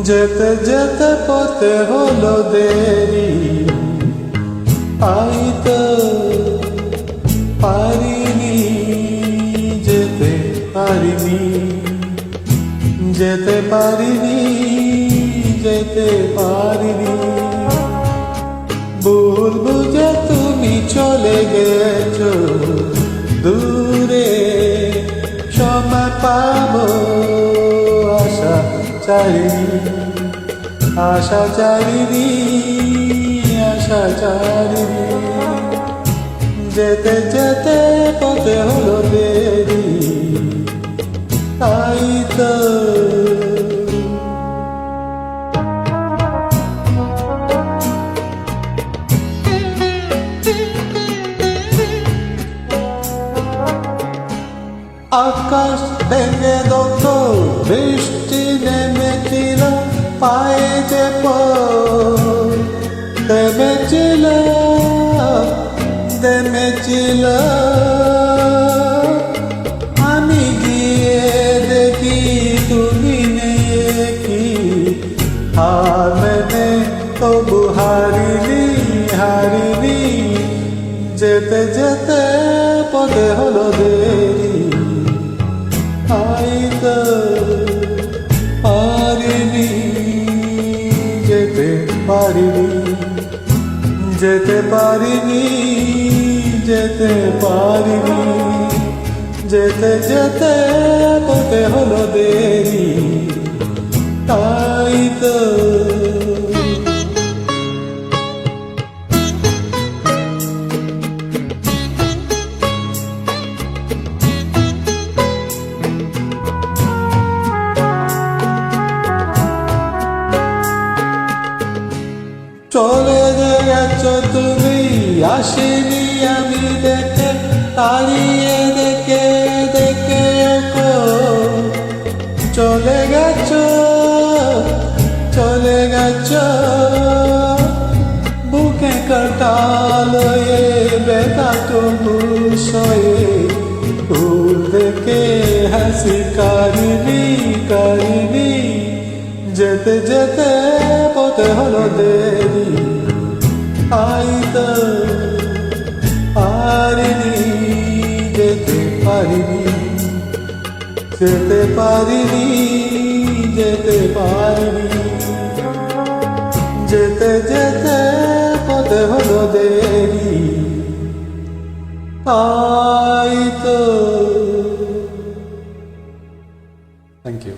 যেতে যেতে পথে হলো দেরি, তাই তো পারিনি, যেতে পারিনি, যেতে পারিনি, যেতে পারিনি। ভুল বুঝে তুমি চলে গেছো দূরে, সময় পাবো আশা চারিনি, আশা চারিনি, আশা চারিনি। যেতে যেতে পথে হলো দেরি, তাই তো আকাশ ভেঙে দগ্ধ, বৃষ্টি নেমেছিল পায়ে যে দেমেছিল, দেমেছিল। আমি গিয়ে দেখি তুমি নেই কি, হার মেনে তবু হারিনি, হারিনি। যেতে যেতে পথে হলো দেরি, তাই তো পারিনি, যেতে পারিনি, যেতে পারিনি, যেতে পারিনি। যেতে যেতে পথে হলো দেরি, তাই তো চলে গেছো তুমি, আসিনি আমি দেখে, তাড়িয়ে দেখে দেখে চলে গেছো, চলে গেছো। বুকে কাটালো এ ব্যথা তবু সয়ে, ফুল দেখে হাসি কারিনি, কারিনি। যেতে যেতে পথে হলো দেরি, তাই তো পারিনি, যেতে পারিনি, যেতে পারিনি, যেতে পারিনি। যেতে যেতে পথে হলো দেরি, তাই তো। Thank you.